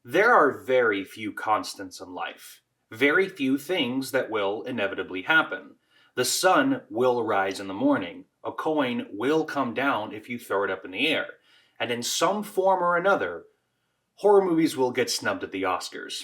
There are very few constants in life. Very few things that will inevitably happen. The sun will rise in the morning. A coin will come down if you throw it up in the air. And in some form or another, horror movies will get snubbed at the Oscars.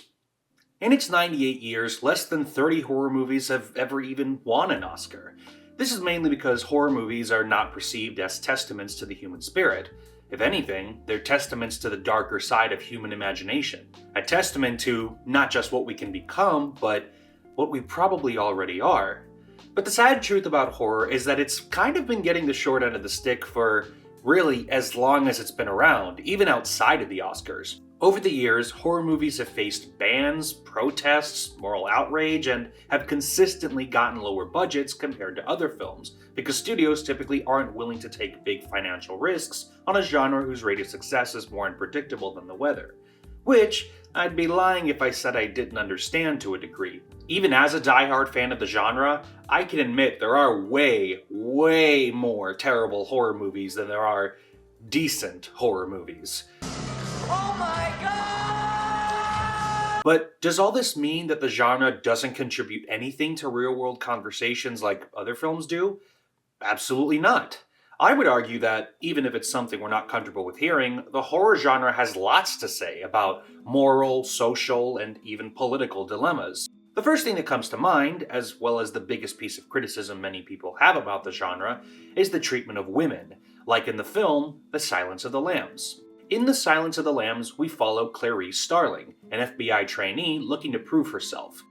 In its 98 years, less than 30 horror movies have ever even won an Oscar. This is mainly because horror movies are not perceived as testaments to the human spirit. If anything, they're testaments to the darker side of human imagination. A testament to not just what we can become, but what we probably already are. But the sad truth about horror is that it's kind of been getting the short end of the stick for really as long as it's been around, even outside of the Oscars. Over the years, horror movies have faced bans, protests, moral outrage, and have consistently gotten lower budgets compared to other films, because studios typically aren't willing to take big financial risks on a genre whose rate of success is more unpredictable than the weather. Which, I'd be lying if I said I didn't understand to a degree. Even as a diehard fan of the genre, I can admit there are way more terrible horror movies than there are decent horror movies. Oh my god! But does all this mean that the genre doesn't contribute anything to real-world conversations like other films do? Absolutely not. I would argue that, even if it's something we're not comfortable with hearing, the horror genre has lots to say about moral, social, and even political dilemmas. The first thing that comes to mind, as well as the biggest piece of criticism many people have about the genre, is the treatment of women, like in the film The Silence of the Lambs. In The Silence of the Lambs, we follow Clarice Starling, an FBI trainee looking to prove herself.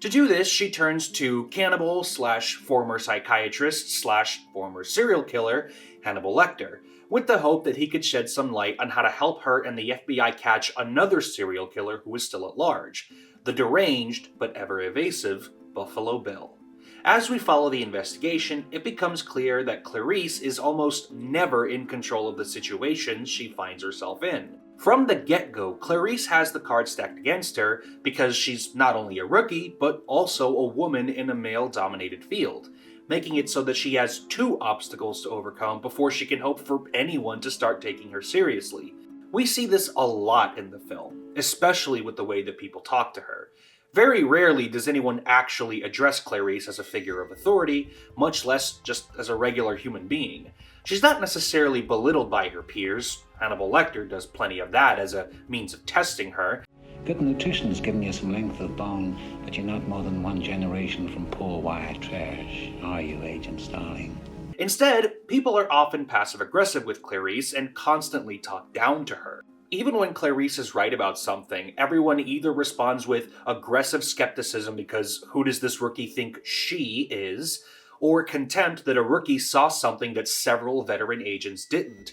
To do this, she turns to cannibal / former psychiatrist / former serial killer Hannibal Lecter, with the hope that he could shed some light on how to help her and the FBI catch another serial killer who is still at large, the deranged but ever evasive Buffalo Bill. As we follow the investigation, it becomes clear that Clarice is almost never in control of the situations she finds herself in. From the get-go, Clarice has the cards stacked against her because she's not only a rookie, but also a woman in a male-dominated field, making it so that she has two obstacles to overcome before she can hope for anyone to start taking her seriously. We see this a lot in the film, especially with the way that people talk to her. Very rarely does anyone actually address Clarice as a figure of authority, much less just as a regular human being. She's not necessarily belittled by her peers. Hannibal Lecter does plenty of that as a means of testing her. Good nutrition's giving you some length of bone, but you're not more than one generation from poor white trash, are you, Agent Starling? Instead, people are often passive-aggressive with Clarice and constantly talk down to her. Even when Clarice is right about something, everyone either responds with aggressive skepticism because who does this rookie think she is, or contempt that a rookie saw something that several veteran agents didn't.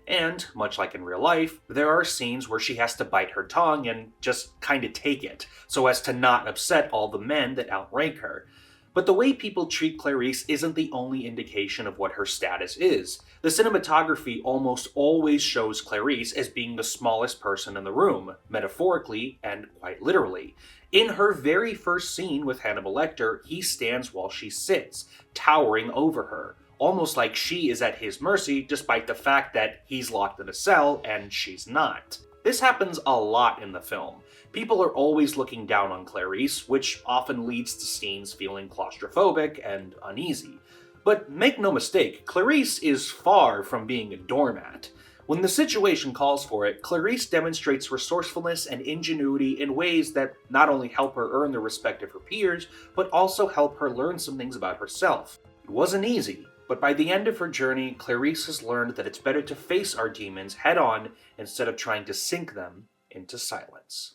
And, much like in real life, there are scenes where she has to bite her tongue and just kinda take it, so as to not upset all the men that outrank her. But the way people treat Clarice isn't the only indication of what her status is. The cinematography almost always shows Clarice as being the smallest person in the room, metaphorically and quite literally. In her very first scene with Hannibal Lecter, he stands while she sits, towering over her, almost like she is at his mercy despite the fact that he's locked in a cell and she's not. This happens a lot in the film. People are always looking down on Clarice, which often leads to scenes feeling claustrophobic and uneasy. But make no mistake, Clarice is far from being a doormat. When the situation calls for it, Clarice demonstrates resourcefulness and ingenuity in ways that not only help her earn the respect of her peers, but also help her learn some things about herself. It wasn't easy, but by the end of her journey, Clarice has learned that it's better to face our demons head-on instead of trying to sink them into silence.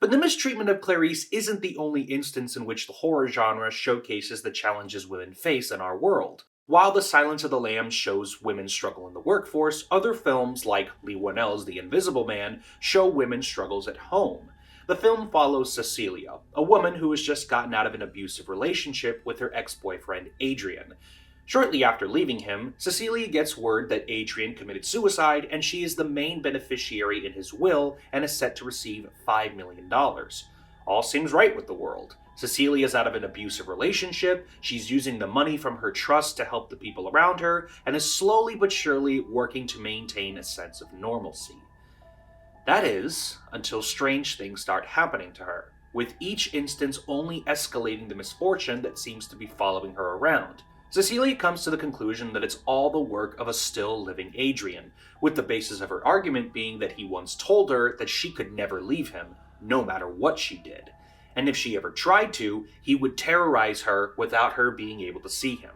But the mistreatment of Clarice isn't the only instance in which the horror genre showcases the challenges women face in our world. While The Silence of the Lambs shows women's struggle in the workforce, other films like Leigh Whannell's The Invisible Man show women's struggles at home. The film follows Cecilia, a woman who has just gotten out of an abusive relationship with her ex-boyfriend Adrian. Shortly after leaving him, Cecilia gets word that Adrian committed suicide and she is the main beneficiary in his will and is set to receive $5 million. All seems right with the world. Cecilia's out of an abusive relationship, she's using the money from her trust to help the people around her, and is slowly but surely working to maintain a sense of normalcy. That is, until strange things start happening to her, with each instance only escalating the misfortune that seems to be following her around. Cecilia comes to the conclusion that it's all the work of a still living Adrian, with the basis of her argument being that he once told her that she could never leave him, no matter what she did. And if she ever tried to, he would terrorize her without her being able to see him.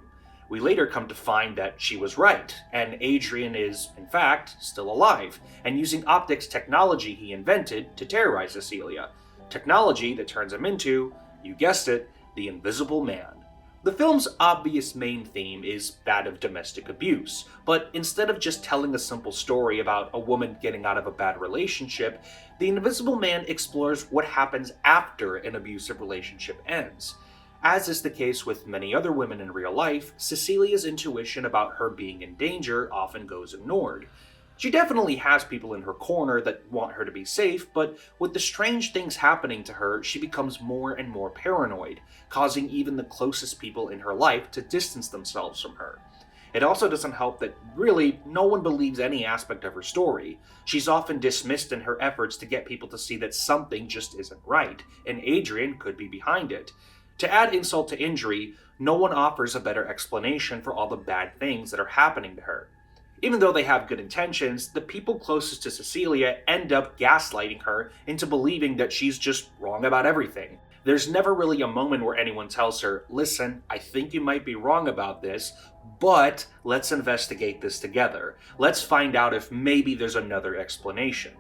We later come to find that she was right, and Adrian is, in fact, still alive, and using optics technology he invented to terrorize Cecilia. Technology that turns him into, you guessed it, the Invisible Man. The film's obvious main theme is that of domestic abuse, but instead of just telling a simple story about a woman getting out of a bad relationship, The Invisible Man explores what happens after an abusive relationship ends. As is the case with many other women in real life, Cecilia's intuition about her being in danger often goes ignored. She definitely has people in her corner that want her to be safe, but with the strange things happening to her, she becomes more and more paranoid, causing even the closest people in her life to distance themselves from her. It also doesn't help that really no one believes any aspect of her story. She's often dismissed in her efforts to get people to see that something just isn't right, and Adrian could be behind it. To add insult to injury, no one offers a better explanation for all the bad things that are happening to her. Even though they have good intentions, the people closest to Cecilia end up gaslighting her into believing that she's just wrong about everything. There's never really a moment where anyone tells her, listen, I think you might be wrong about this, but let's investigate this together. Let's find out if maybe there's another explanation.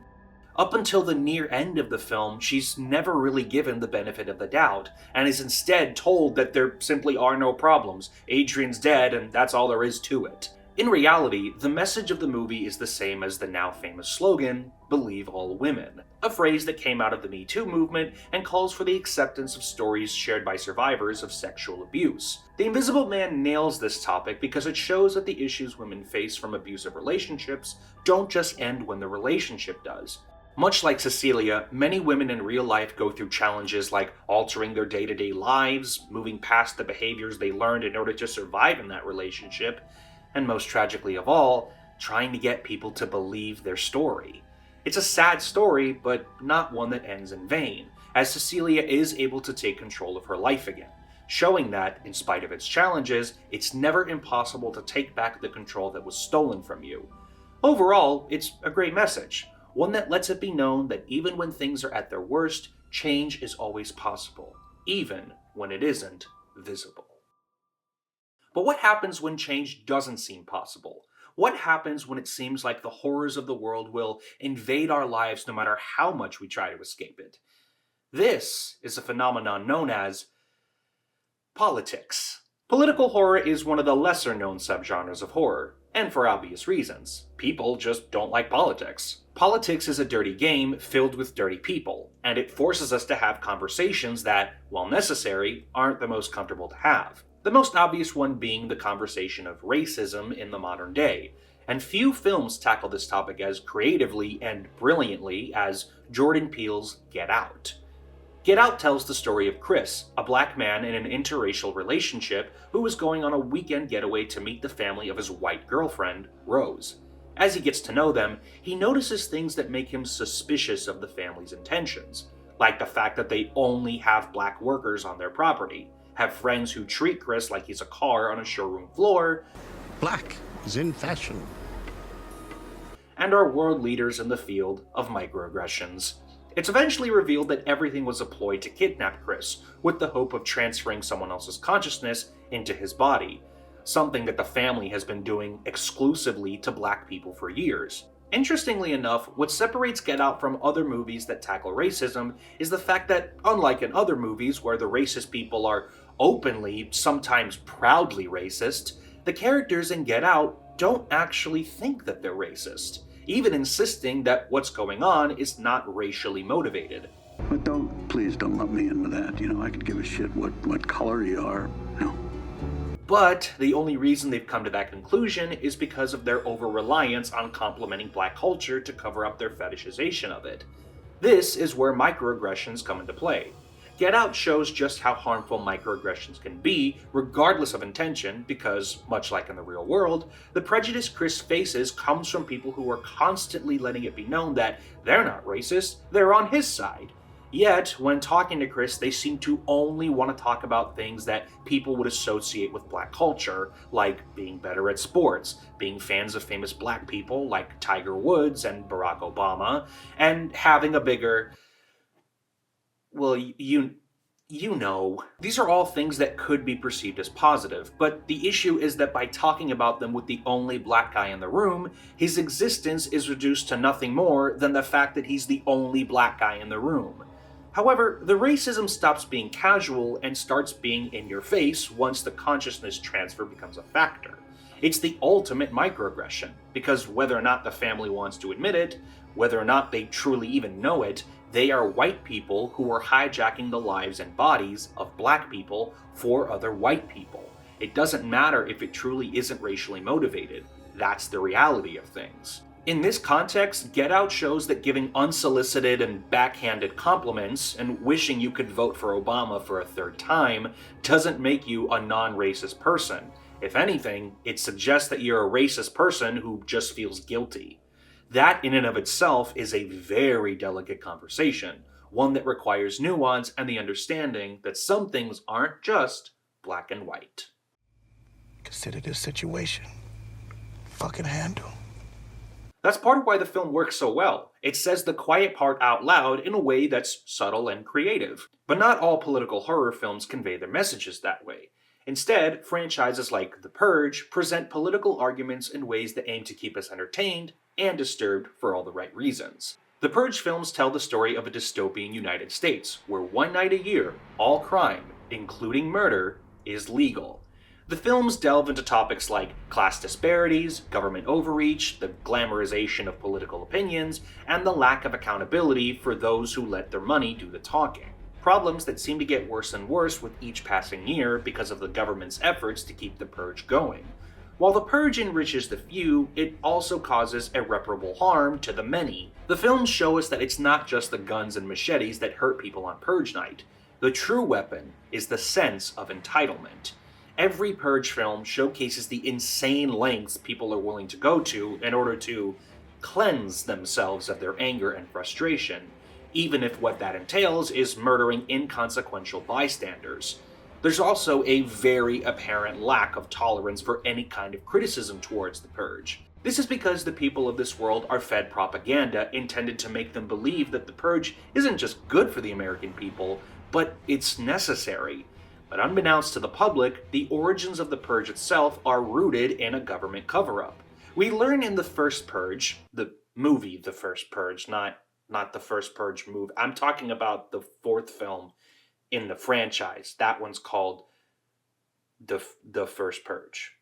Up until the near end of the film, she's never really given the benefit of the doubt, and is instead told that there simply are no problems. Adrian's dead, and that's all there is to it. In reality, the message of the movie is the same as the now famous slogan, "Believe all women," a phrase that came out of the Me Too movement and calls for the acceptance of stories shared by survivors of sexual abuse. The Invisible Man nails this topic because it shows that the issues women face from abusive relationships don't just end when the relationship does. Much like Cecilia, many women in real life go through challenges like altering their day-to-day lives, moving past the behaviors they learned in order to survive in that relationship, and most tragically of all, trying to get people to believe their story. It's a sad story, but not one that ends in vain, as Cecilia is able to take control of her life again, showing that, in spite of its challenges, it's never impossible to take back the control that was stolen from you. Overall, it's a great message, one that lets it be known that even when things are at their worst, change is always possible, even when it isn't visible. But what happens when change doesn't seem possible? What happens when it seems like the horrors of the world will invade our lives no matter how much we try to escape it? This is a phenomenon known as politics. Political horror is one of the lesser-known subgenres of horror, and for obvious reasons. People just don't like politics. Politics is a dirty game filled with dirty people, and it forces us to have conversations that, while necessary, aren't the most comfortable to have. The most obvious one being the conversation of racism in the modern day, and few films tackle this topic as creatively and brilliantly as Jordan Peele's Get Out. Get Out tells the story of Chris, a black man in an interracial relationship who was going on a weekend getaway to meet the family of his white girlfriend, Rose. As he gets to know them, he notices things that make him suspicious of the family's intentions, like the fact that they only have black workers on their property, have friends who treat Chris like he's a car on a showroom floor, black is in fashion, and are world leaders in the field of microaggressions. It's eventually revealed that everything was a ploy to kidnap Chris, with the hope of transferring someone else's consciousness into his body, something that the family has been doing exclusively to black people for years. Interestingly enough, what separates Get Out from other movies that tackle racism is the fact that, unlike in other movies where the racist people are openly, sometimes proudly racist, the characters in Get Out don't actually think that they're racist, even insisting that what's going on is not racially motivated. But please don't lump me in with that. I could give a shit what color you are. No. But the only reason they've come to that conclusion is because of their over-reliance on complimenting black culture to cover up their fetishization of it. This is where microaggressions come into play. Get Out shows just how harmful microaggressions can be, regardless of intention, because, much like in the real world, the prejudice Chris faces comes from people who are constantly letting it be known that they're not racist, they're on his side. Yet, when talking to Chris, they seem to only want to talk about things that people would associate with black culture, like being better at sports, being fans of famous black people like Tiger Woods and Barack Obama, and having a bigger... well, you know. These are all things that could be perceived as positive, but the issue is that by talking about them with the only black guy in the room, his existence is reduced to nothing more than the fact that he's the only black guy in the room. However, the racism stops being casual and starts being in your face once the consciousness transfer becomes a factor. It's the ultimate microaggression, because whether or not the family wants to admit it, whether or not they truly even know it, they are white people who are hijacking the lives and bodies of black people for other white people. It doesn't matter if it truly isn't racially motivated. That's the reality of things. In this context, Get Out shows that giving unsolicited and backhanded compliments and wishing you could vote for Obama for a third time doesn't make you a non-racist person. If anything, it suggests that you're a racist person who just feels guilty. That in and of itself is a very delicate conversation, one that requires nuance and the understanding that some things aren't just black and white. Consider this situation. Fucking handle. That's part of why the film works so well. It says the quiet part out loud in a way that's subtle and creative. But not all political horror films convey their messages that way. Instead, franchises like The Purge present political arguments in ways that aim to keep us entertained and disturbed for all the right reasons. The Purge films tell the story of a dystopian United States, where one night a year, all crime, including murder, is legal. The films delve into topics like class disparities, government overreach, the glamorization of political opinions, and the lack of accountability for those who let their money do the talking. Problems that seem to get worse and worse with each passing year because of the government's efforts to keep the Purge going. While the Purge enriches the few, it also causes irreparable harm to the many. The films show us that it's not just the guns and machetes that hurt people on Purge night. The true weapon is the sense of entitlement. Every Purge film showcases the insane lengths people are willing to go to in order to cleanse themselves of their anger and frustration, even if what that entails is murdering inconsequential bystanders. There's also a very apparent lack of tolerance for any kind of criticism towards the Purge. This is because the people of this world are fed propaganda intended to make them believe that the Purge isn't just good for the American people, but it's necessary. But unbeknownst to the public, the origins of the Purge itself are rooted in a government cover-up. We learn in the first Purge, the movie The First Purge, not the first Purge movie. I'm talking about the fourth film in the franchise. That one's called The First Purge.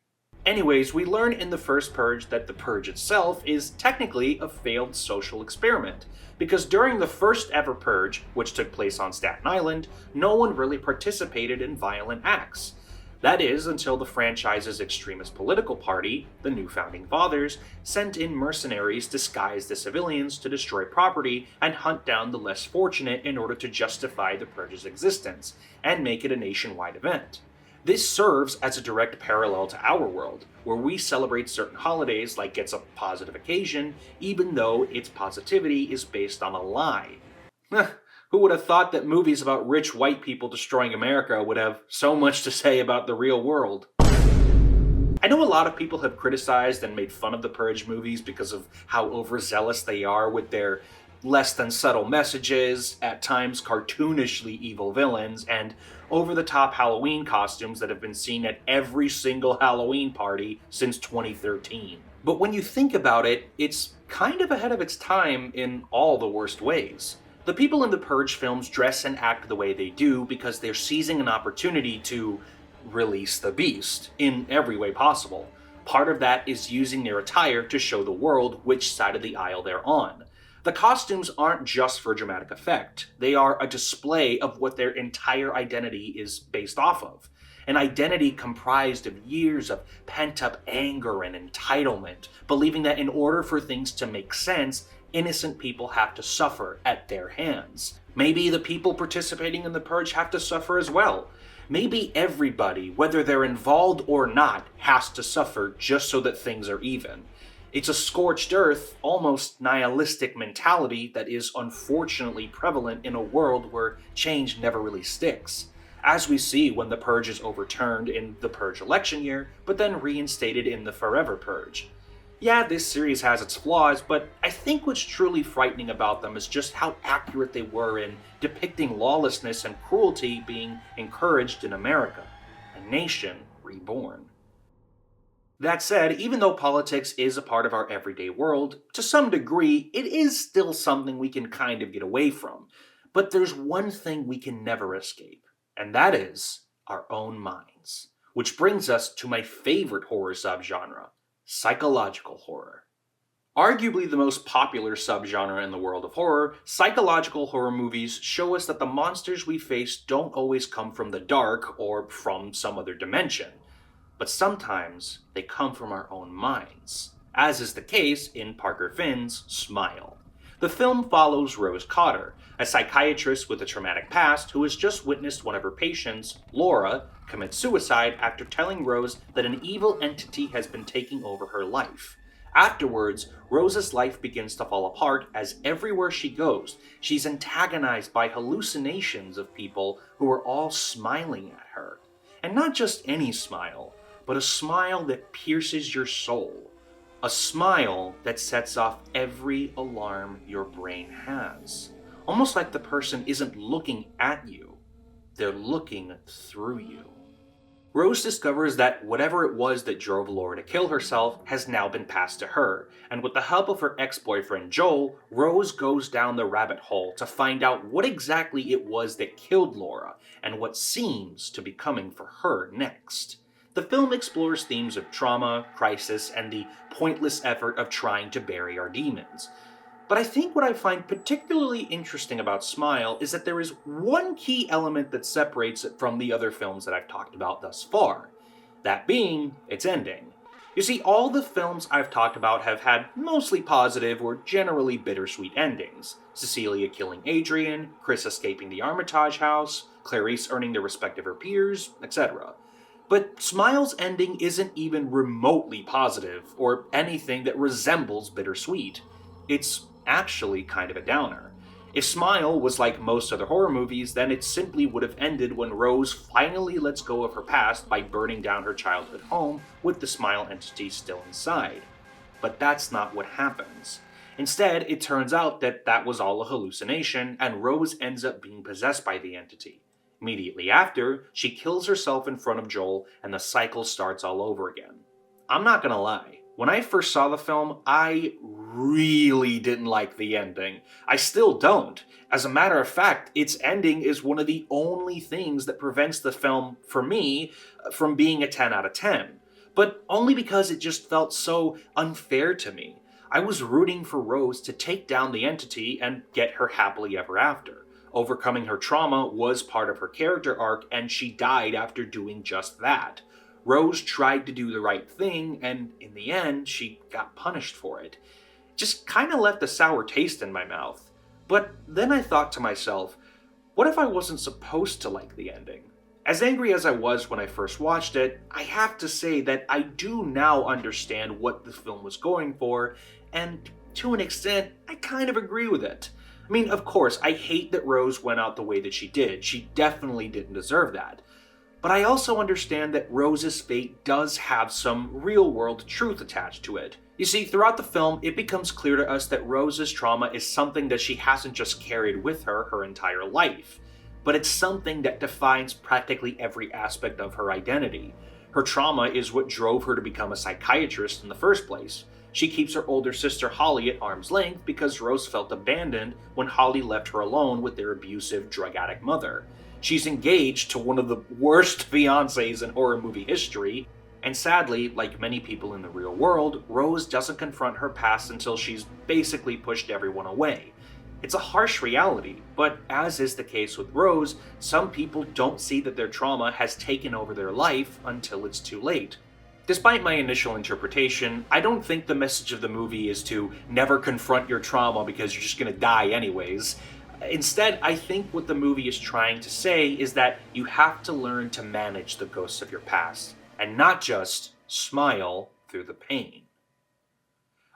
Anyways, we learn in the first Purge that the Purge itself is technically a failed social experiment, because during the first ever Purge, which took place on Staten Island, no one really participated in violent acts. That is, until the franchise's extremist political party, the New Founding Fathers, sent in mercenaries disguised as civilians to destroy property and hunt down the less fortunate in order to justify the Purge's existence, and make it a nationwide event. This serves as a direct parallel to our world, where we celebrate certain holidays like it's a positive occasion, even though its positivity is based on a lie. Who would have thought that movies about rich white people destroying America would have so much to say about the real world? I know a lot of people have criticized and made fun of the Purge movies because of how overzealous they are with their less than subtle messages, at times cartoonishly evil villains, and over-the-top Halloween costumes that have been seen at every single Halloween party since 2013. But when you think about it, it's kind of ahead of its time in all the worst ways. The people in the Purge films dress and act the way they do because they're seizing an opportunity to release the beast in every way possible. Part of that is using their attire to show the world which side of the aisle they're on. The costumes aren't just for dramatic effect. They are a display of what their entire identity is based off of. An identity comprised of years of pent-up anger and entitlement, believing that in order for things to make sense, innocent people have to suffer at their hands. Maybe the people participating in the Purge have to suffer as well. Maybe everybody, whether they're involved or not, has to suffer just so that things are even. It's a scorched earth, almost nihilistic mentality that is unfortunately prevalent in a world where change never really sticks. As we see when the Purge is overturned in the Purge election year, but then reinstated in the Forever Purge. Yeah, this series has its flaws, but I think what's truly frightening about them is just how accurate they were in depicting lawlessness and cruelty being encouraged in America, a nation reborn. That said, even though politics is a part of our everyday world, to some degree, it is still something we can kind of get away from. But there's one thing we can never escape, and that is our own minds. Which brings us to my favorite horror subgenre, psychological horror. Arguably the most popular subgenre in the world of horror, psychological horror movies show us that the monsters we face don't always come from the dark or from some other dimension. But sometimes they come from our own minds, as is the case in Parker Finn's Smile. The film follows Rose Cotter, a psychiatrist with a traumatic past who has just witnessed one of her patients, Laura, commit suicide after telling Rose that an evil entity has been taking over her life. Afterwards, Rose's life begins to fall apart as everywhere she goes, she's antagonized by hallucinations of people who are all smiling at her. And not just any smile, but a smile that pierces your soul. A smile that sets off every alarm your brain has. Almost like the person isn't looking at you, they're looking through you. Rose discovers that whatever it was that drove Laura to kill herself has now been passed to her, and with the help of her ex-boyfriend Joel, Rose goes down the rabbit hole to find out what exactly it was that killed Laura, and what seems to be coming for her next. The film explores themes of trauma, crisis, and the pointless effort of trying to bury our demons. But I think what I find particularly interesting about Smile is that there is one key element that separates it from the other films that I've talked about thus far. That being, its ending. You see, all the films I've talked about have had mostly positive or generally bittersweet endings. Cecilia killing Adrian, Chris escaping the Armitage house, Clarice earning the respect of her peers, etc. But Smile's ending isn't even remotely positive, or anything that resembles bittersweet. It's actually kind of a downer. If Smile was like most other horror movies, then it simply would have ended when Rose finally lets go of her past by burning down her childhood home with the Smile entity still inside. But that's not what happens. Instead, it turns out that that was all a hallucination, and Rose ends up being possessed by the entity. Immediately after, she kills herself in front of Joel, and the cycle starts all over again. I'm not gonna lie. When I first saw the film, I really didn't like the ending. I still don't. As a matter of fact, its ending is one of the only things that prevents the film, for me, from being a 10 out of 10. But only because it just felt so unfair to me. I was rooting for Rose to take down the entity and get her happily ever after. Overcoming her trauma was part of her character arc, and she died after doing just that. Rose tried to do the right thing, and in the end, she got punished for it. Just kinda left a sour taste in my mouth. But then I thought to myself, what if I wasn't supposed to like the ending? As angry as I was when I first watched it, I have to say that I do now understand what the film was going for, and to an extent, I kind of agree with it. I mean, of course, I hate that Rose went out the way that she did. She definitely didn't deserve that. But I also understand that Rose's fate does have some real-world truth attached to it. You see, throughout the film, it becomes clear to us that Rose's trauma is something that she hasn't just carried with her entire life, but it's something that defines practically every aspect of her identity. Her trauma is what drove her to become a psychiatrist in the first place. She keeps her older sister Holly at arm's length because Rose felt abandoned when Holly left her alone with their abusive, drug-addict mother. She's engaged to one of the worst fiancés in horror movie history, and sadly, like many people in the real world, Rose doesn't confront her past until she's basically pushed everyone away. It's a harsh reality, but as is the case with Rose, some people don't see that their trauma has taken over their life until it's too late. Despite my initial interpretation, I don't think the message of the movie is to never confront your trauma because you're just gonna die anyways. Instead, I think what the movie is trying to say is that you have to learn to manage the ghosts of your past, and not just smile through the pain.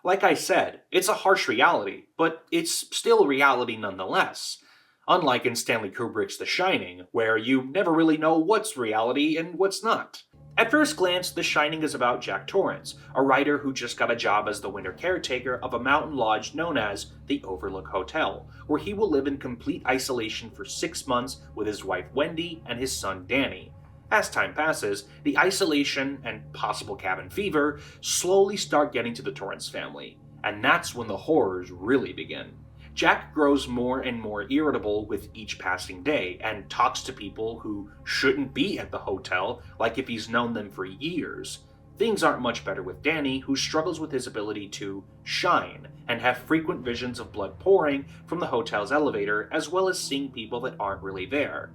Like I said, it's a harsh reality, but it's still reality nonetheless. Unlike in Stanley Kubrick's The Shining, where you never really know what's reality and what's not. At first glance, The Shining is about Jack Torrance, a writer who just got a job as the winter caretaker of a mountain lodge known as the Overlook Hotel, where he will live in complete isolation for 6 months with his wife Wendy and his son Danny. As time passes, the isolation and possible cabin fever slowly start getting to the Torrance family, and that's when the horrors really begin. Jack grows more and more irritable with each passing day and talks to people who shouldn't be at the hotel like if he's known them for years. Things aren't much better with Danny, who struggles with his ability to shine and have frequent visions of blood pouring from the hotel's elevator, as well as seeing people that aren't really there,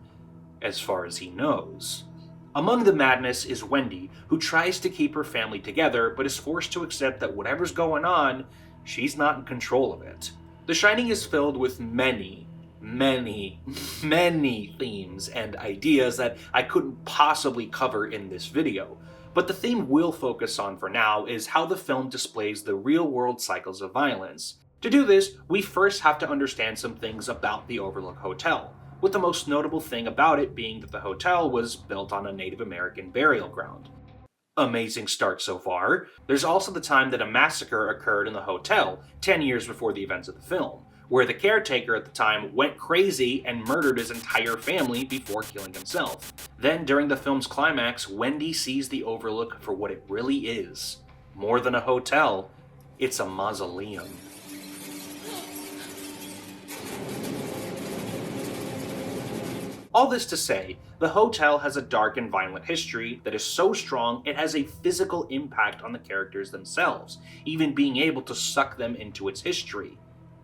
as far as he knows. Among the madness is Wendy, who tries to keep her family together but is forced to accept that whatever's going on, she's not in control of it. The Shining is filled with many themes and ideas that I couldn't possibly cover in this video, but the theme we'll focus on for now is how the film displays the real-world cycles of violence. To do this, we first have to understand some things about the Overlook Hotel, with the most notable thing about it being that the hotel was built on a Native American burial ground. Amazing start so far. There's also the time that a massacre occurred in the hotel 10 years before the events of the film, where the caretaker at the time went crazy and murdered his entire family before killing himself. Then during the film's climax, Wendy sees the Overlook for what it really is. More than a hotel, it's a mausoleum. All this to say, the hotel has a dark and violent history that is so strong it has a physical impact on the characters themselves, even being able to suck them into its history.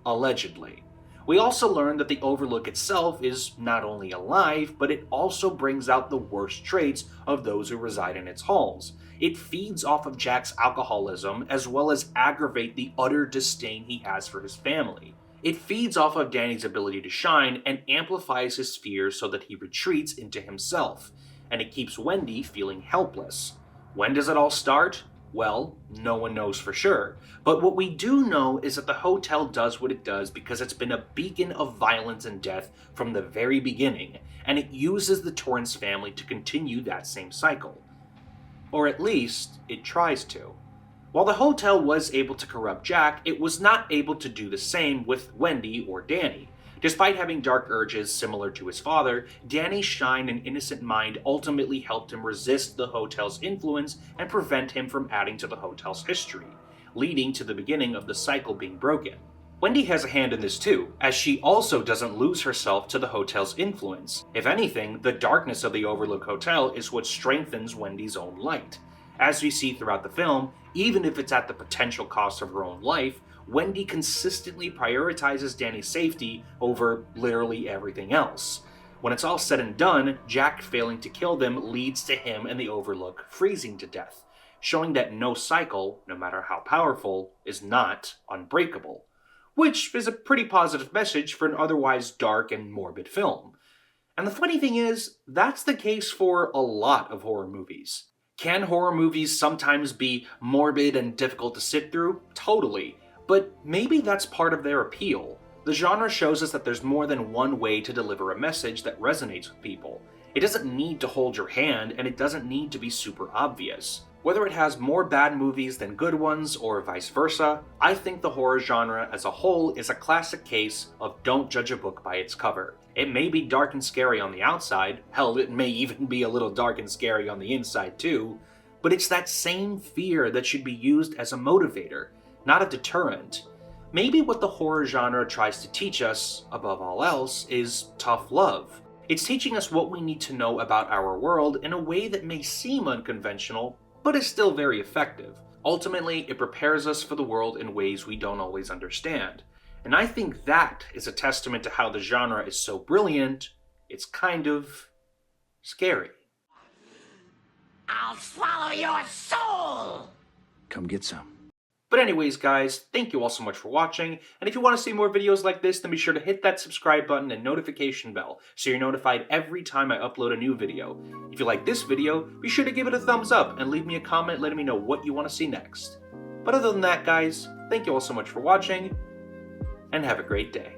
Allegedly. We also learn that the Overlook itself is not only alive, but it also brings out the worst traits of those who reside in its halls. It feeds off of Jack's alcoholism, as well as aggravate the utter disdain he has for his family. It feeds off of Danny's ability to shine and amplifies his fears so that he retreats into himself, and it keeps Wendy feeling helpless. When does it all start? Well, no one knows for sure, but what we do know is that the hotel does what it does because it's been a beacon of violence and death from the very beginning, and it uses the Torrance family to continue that same cycle. Or at least, it tries to. While the hotel was able to corrupt Jack, it was not able to do the same with Wendy or Danny. Despite having dark urges similar to his father, Danny's shine and innocent mind ultimately helped him resist the hotel's influence and prevent him from adding to the hotel's history, leading to the beginning of the cycle being broken. Wendy has a hand in this too, as she also doesn't lose herself to the hotel's influence. If anything, the darkness of the Overlook Hotel is what strengthens Wendy's own light. As we see throughout the film, even if it's at the potential cost of her own life, Wendy consistently prioritizes Danny's safety over literally everything else. When it's all said and done, Jack failing to kill them leads to him and the Overlook freezing to death, showing that no cycle, no matter how powerful, is not unbreakable. Which is a pretty positive message for an otherwise dark and morbid film. And the funny thing is, that's the case for a lot of horror movies. Can horror movies sometimes be morbid and difficult to sit through? Totally. But maybe that's part of their appeal. The genre shows us that there's more than one way to deliver a message that resonates with people. It doesn't need to hold your hand, and it doesn't need to be super obvious. Whether it has more bad movies than good ones, or vice versa, I think the horror genre as a whole is a classic case of don't judge a book by its cover. It may be dark and scary on the outside, hell, it may even be a little dark and scary on the inside too, but it's that same fear that should be used as a motivator, not a deterrent. Maybe what the horror genre tries to teach us, above all else, is tough love. It's teaching us what we need to know about our world in a way that may seem unconventional, but is still very effective. Ultimately, it prepares us for the world in ways we don't always understand. And I think that is a testament to how the genre is so brilliant, it's kind of scary. I'll swallow your soul! Come get some. But anyways, guys, thank you all so much for watching, and if you want to see more videos like this, then be sure to hit that subscribe button and notification bell so you're notified every time I upload a new video. If you like this video, be sure to give it a thumbs up and leave me a comment letting me know what you want to see next. But other than that, guys, thank you all so much for watching, and have a great day.